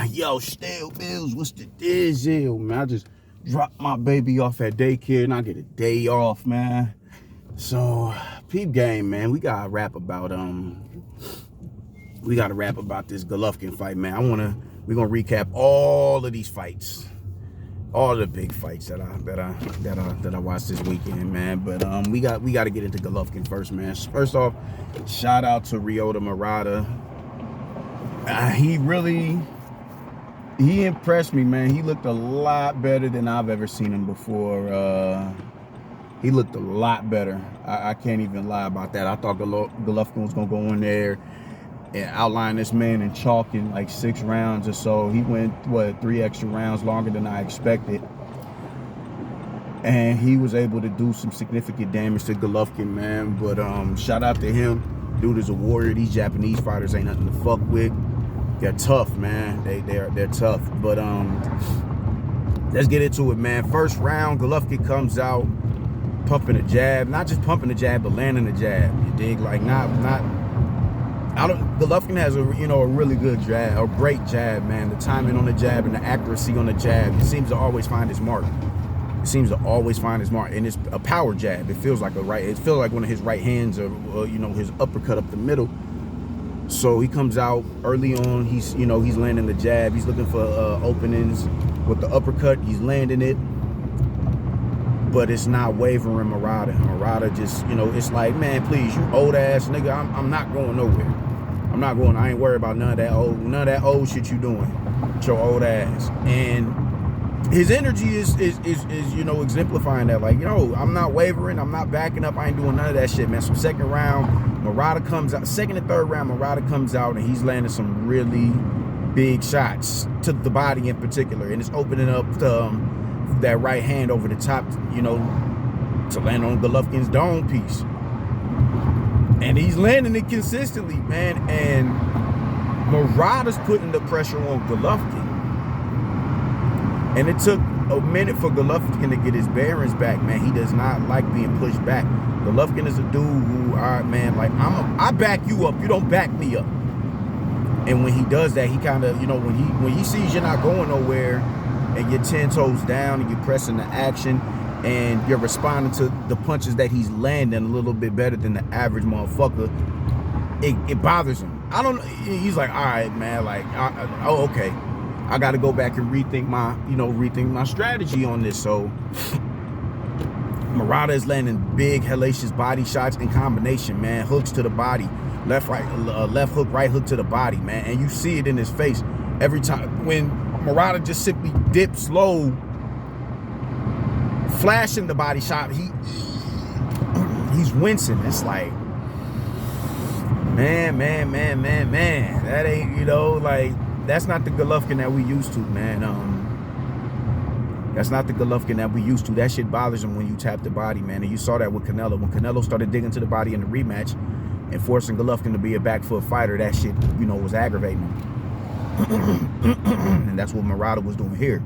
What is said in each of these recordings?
Yo, still bills, what's the deal, man? I just dropped my baby off at daycare and I get a day off, man. So, peep game, man. We gotta rap about this Golovkin fight, man. We're gonna recap all of these fights. All the big fights that I watched this weekend, man. But we got to get into Golovkin first, man. First off, shout out to Murata. He impressed me, man. He looked a lot better than I've ever seen him before. He looked a lot better. I can't even lie about that. I thought Golovkin was gonna go in there and outline this man in chalk in like 6 rounds or so. He went 3 extra rounds longer than I expected, and he was able to do some significant damage to Golovkin, man. But shout out to him. Dude is a warrior. These Japanese fighters ain't nothing to fuck with. They're tough, man. They're tough. But let's get into it, man. First round, Golovkin comes out pumping a jab, not just pumping a jab, but landing a jab. You dig? Like Golovkin has a really good jab, a great jab, man. The timing on the jab and the accuracy on the jab, it seems to always find his mark. And it's a power jab. It feels like one of his right hands, or his uppercut up the middle. So he comes out early on. He's landing the jab. He's looking for openings with the uppercut. He's landing it, but it's not wavering Murata. Murata just, it's like, man, please, you old ass nigga, I'm not going nowhere. I ain't worried about none of that old shit you doing with your old ass. And his energy is exemplifying that. Like, I'm not wavering, I'm not backing up, I ain't doing none of that shit, man. So second round, Murata comes out, second and third round, Murata comes out and he's landing some really big shots to the body in particular. And it's opening up that right hand over the top, to land on Golovkin's dome piece. And he's landing it consistently, man. And Murata's putting the pressure on Golovkin. And it took a minute for Golovkin to get his bearings back, man. He does not like being pushed back. Golovkin is a dude who, all right, man, like, I back you up, you don't back me up. And when he does that, he kind of, when he sees you're not going nowhere and you're 10 toes down and you're pressing the action and you're responding to the punches that he's landing a little bit better than the average motherfucker, it bothers him. He's like, all right, man, like, okay. I got to go back and rethink my strategy on this. So Murata is landing big, hellacious body shots in combination, man. Hooks to the body, left hook, right hook to the body, man. And you see it in his face every time when Murata just simply dips low, flashing the body shot. He's wincing. It's like, man. That ain't, like, that's not the Golovkin that we used to, man. That's not the Golovkin that we used to. That shit bothers him when you tap the body, man. And you saw that with Canelo. When Canelo started digging to the body in the rematch and forcing Golovkin to be a back foot fighter, that shit, was aggravating him. And that's what Murata was doing here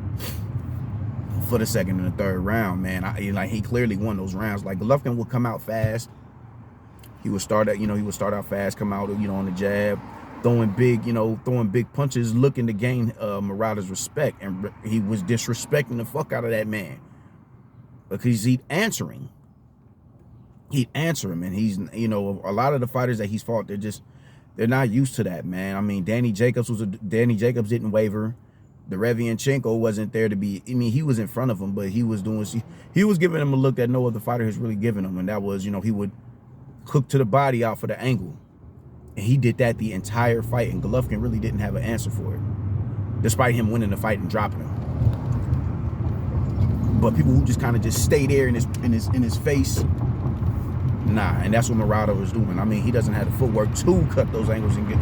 for the second and the third round, man. He clearly won those rounds. Like, Golovkin would come out fast. He would start out fast, come out, on the jab, throwing big punches, looking to gain Murata's respect. And he was disrespecting the fuck out of that man because he'd answer him. And he's, a lot of the fighters that he's fought, they're not used to that, man. I mean, Danny Jacobs didn't waver. Derevianchenko wasn't there to be. I mean, he was in front of him, but he was giving him a look that no other fighter has really given him, and that was, he would hook to the body out for the angle. And he did that the entire fight, and Golovkin really didn't have an answer for it, despite him winning the fight and dropping him. But people who just kind of stay there in his face, nah. And that's what Murata was doing. I mean, he doesn't have the footwork to cut those angles and get,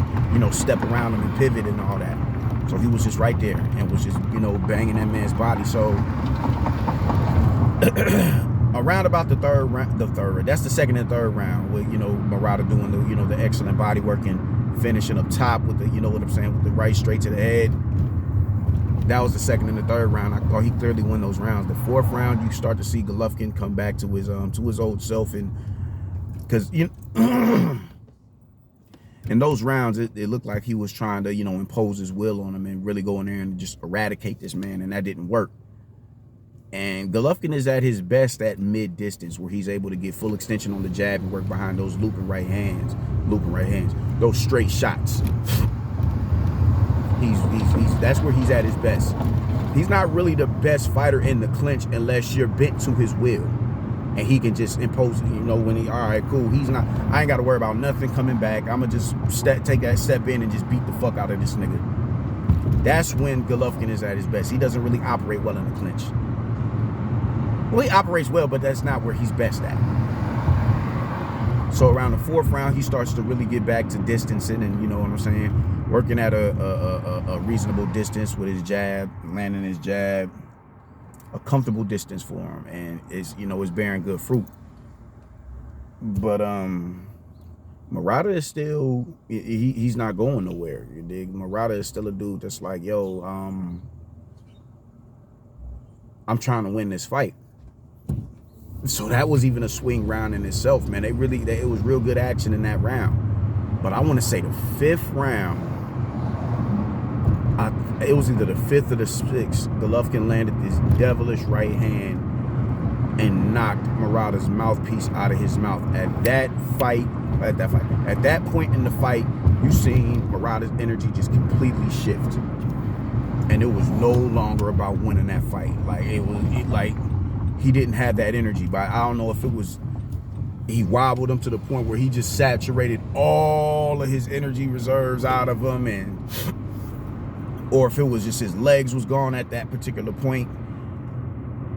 step around him and pivot and all that. So he was just right there and was just, banging that man's body. So around about the third, that's the second and third round with, Murata doing the excellent body work and finishing up top with the, with the right straight to the head. That was the second and the third round. I thought he clearly won those rounds. The fourth round, you start to see Golovkin come back to his old self, and because In those rounds, it looked like he was trying to, you know, impose his will on him and really go in there and just eradicate this man, and that didn't work. And Golovkin is at his best at mid-distance, where he's able to get full extension on the jab and work behind those looping right hands, those straight shots. That's where he's at his best. He's not really the best fighter in the clinch unless you're bent to his will. And he can just impose, you know, when he, all right, cool. He's not, I ain't got to worry about nothing coming back. I'm going to just take that step in and just beat the fuck out of this nigga. That's when Golovkin is at his best. He doesn't really operate well in the clinch. Well, he operates well, but that's not where he's best at. So around the 4th round, he starts to really get back to distancing and, you know what I'm saying, working at a reasonable distance with his jab, landing his jab. A comfortable distance for him, and it's, you know, it's bearing good fruit. But Murata is still, he's not going nowhere, you dig? Murata is still a dude that's like, yo, I'm trying to win this fight. So that was even a swing round in itself, man. It was real good action in that round. But I want to say the 5th round, it was either the 5th or the 6th, Golovkin landed this devilish right hand and knocked Murata's mouthpiece out of his mouth. At that point in the fight, you seen Murata's energy just completely shift. And it was no longer about winning that fight. Like, like he didn't have that energy. But I don't know if it was, he wobbled him to the point where he just saturated all of his energy reserves out of him, and or if it was just his legs was gone at that particular point.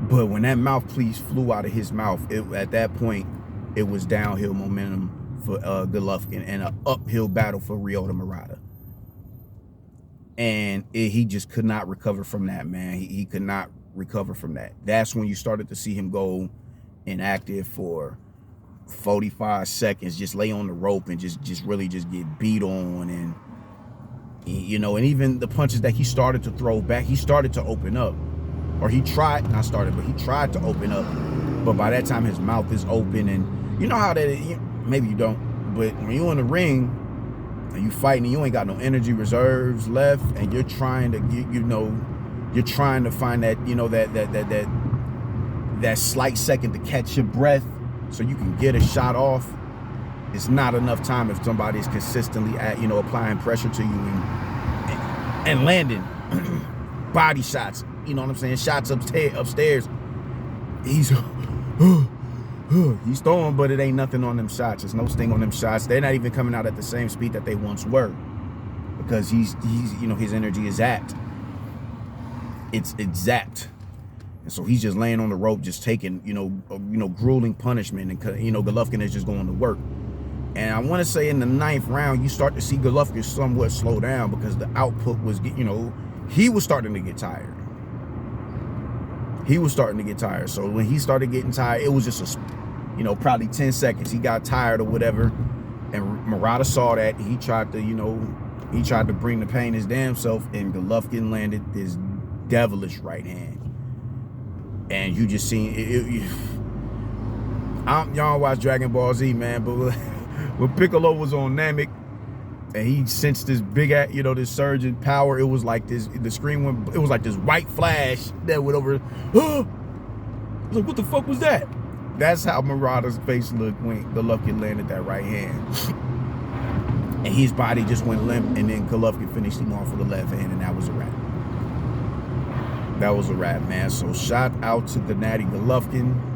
But when that mouthpiece flew out of his mouth, at that point, it was downhill momentum for Golovkin and an uphill battle for Ryota Murata. And he just could not recover from that, man. He could not recover from that. That's when you started to see him go inactive for 45 seconds, just lay on the rope and just really just get beat on. And you know, and even the punches that he started to throw back, he started to open up. Or he tried to open up. But by that time, his mouth is open. And you know how that is, maybe you don't, but when you're in the ring and you fighting and you ain't got no energy reserves left, and you're trying to get, you know, you're trying to find that, you know, that slight second to catch your breath so you can get a shot off. It's not enough time if somebody's consistently you know, applying pressure to you and landing body shots, you know what I'm saying, shots upstairs. He's throwing, but it ain't nothing on them shots. There's no sting on them shots. They're not even coming out at the same speed that they once were, because he's you know, his energy is zapped. It's zapped. And so he's just laying on the rope, just taking, you know, grueling punishment, and, you know, Golovkin is just going to work. And I want to say in the 9th round, you start to see Golovkin somewhat slow down, because the output was, you know, he was starting to get tired. So when he started getting tired, it was just you know, probably 10 seconds. He got tired or whatever. And Murata saw that. He tried to, you know, bring the pain his damn self, and Golovkin landed this devilish right hand. And you just seen y'all watch Dragon Ball Z, man, but when Piccolo was on Namek and he sensed this big, you know, this surge in power, it was like this, the screen went, it was like this white flash that went over. I was like, what the fuck was that? That's how Murata's face looked when Golovkin landed that right hand. And his body just went limp, and then Golovkin finished him off with the left hand, and that was a wrap. That was a wrap, man. So shout out to Gennady Golovkin.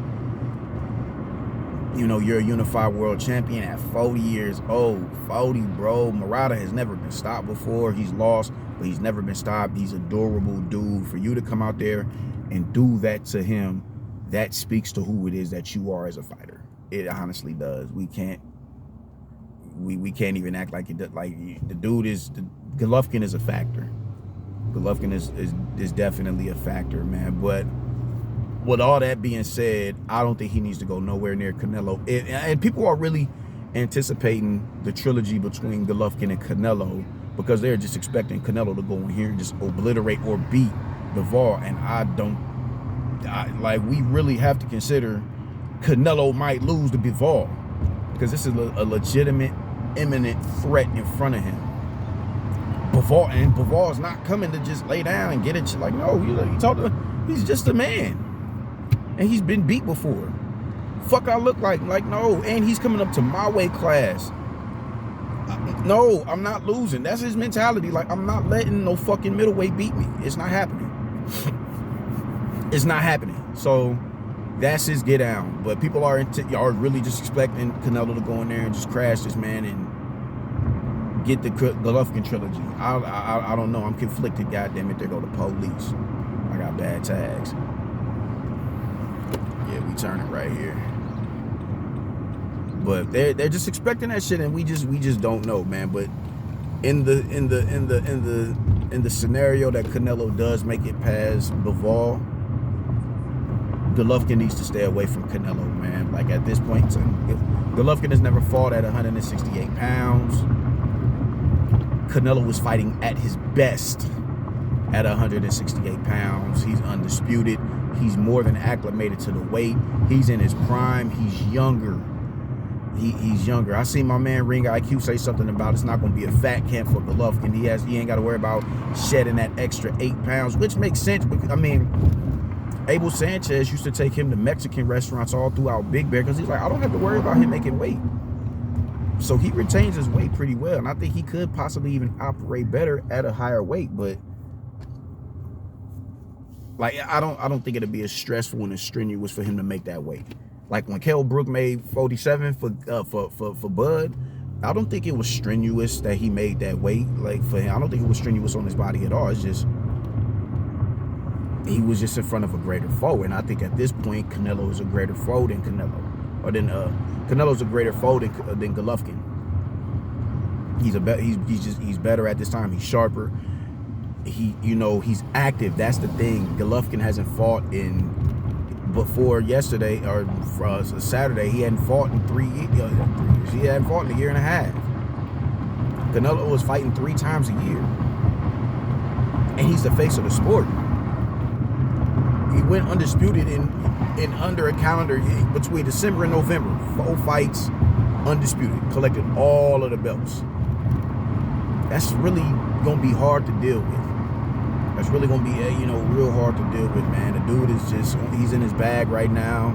You know, you're a unified world champion at 40 years old. 40, bro. Murata has never been stopped before. He's lost, but he's never been stopped. He's a durable dude. For you to come out there and do that to him, that speaks to who it is that you are as a fighter. It honestly does. We can't even act like it. Like, the dude is, Golovkin is a factor. Golovkin is definitely a factor, man. But with all that being said, I don't think he needs to go nowhere near Canelo. And people are really anticipating the trilogy between Golovkin and Canelo, because they're just expecting Canelo to go in here and just obliterate or beat Bivol. And like, we really have to consider Canelo might lose to Bivol, because this is a legitimate imminent threat in front of him. Bivol is not coming to just lay down and get it. Like, no, he's just a man. And he's been beat before. Fuck I look like no, and he's coming up to my weight class. No, I'm not losing. That's his mentality. Like, I'm not letting no fucking middleweight beat me. It's not happening. It's not happening. So that's his get down. But people are really just expecting Canelo to go in there and just crash this man and get the Golovkin trilogy. I don't know. I'm conflicted. Goddamn it, there go the police. I got bad tags. Yeah, we turn it right here. But they're just expecting that shit, and we just don't know, man. But in the scenario that Canelo does make it past Bivol, Golovkin needs to stay away from Canelo, man. Like, at this point, Golovkin has never fought at 168 pounds. Canelo was fighting at his best at 168 pounds. He's undisputed. He's more than acclimated to the weight. He's in his prime. He's younger. He's younger. I see my man Ring IQ say something about it's not going to be a fat camp for Golovkin. He ain't got to worry about shedding that extra 8 pounds, which makes sense. Because, I mean, Abel Sanchez used to take him to Mexican restaurants all throughout Big Bear because he's like, I don't have to worry about him making weight. So he retains his weight pretty well, and I think he could possibly even operate better at a higher weight. But like, I don't think it'd be as stressful and as strenuous for him to make that weight. Like when Kell Brook made 47 for Bud, I don't think it was strenuous that he made that weight. Like, for him, I don't think it was strenuous on his body at all. It's just he was just in front of a greater foe, and I think at this point Canelo is a greater foe than Canelo's a greater foe than Golovkin. He's better at this time. He's sharper. He's active. That's the thing. Golovkin hasn't fought before yesterday or Saturday. He hadn't fought in 3 years. He hadn't fought in a year and a half. Canelo was fighting 3 times a year, and he's the face of the sport. He went undisputed in under a calendar between December and November. 4 fights, undisputed, collected all of the belts. That's really gonna be hard to deal with. That's really gonna be real hard to deal with, man. The dude is he's in his bag right now.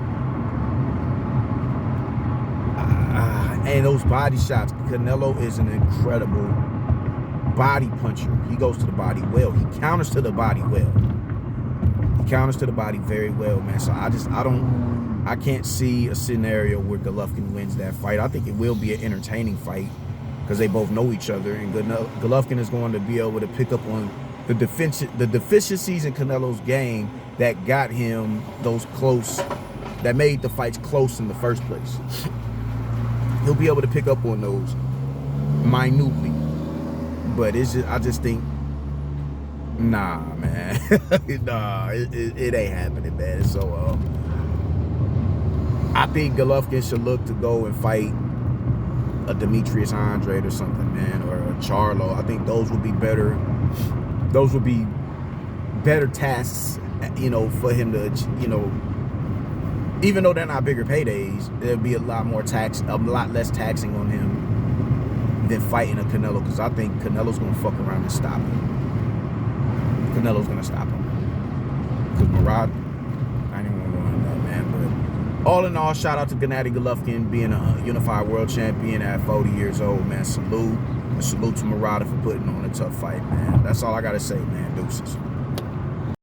And those body shots, Canelo is an incredible body puncher. He goes to the body well. He counters to the body well. He counters to the body very well, man. So I can't see a scenario where Golovkin wins that fight. I think it will be an entertaining fight because they both know each other, and Golovkin is going to be able to pick up on the deficiencies in Canelo's game that got him those close, that made the fights close in the first place. He'll be able to pick up on those minutely, but I just think, nah, man. Nah, it ain't happening, man. So I think Golovkin should look to go and fight a Demetrius Andrade or something, man, or a Charlo. I think those would be better. Those would be better tasks, for him to, even though they're not bigger paydays, there'll be a lot less taxing on him than fighting a Canelo, because I think Canelo's gonna fuck around and stop him. Canelo's gonna stop him. Because Murata, I ain't even gonna go into that, man. But all in all, shout out to Gennady Golovkin being a unified world champion at 40 years old, man. Salute. And salute to Murata for putting on a tough fight, man. That's all I gotta say, man. Deuces.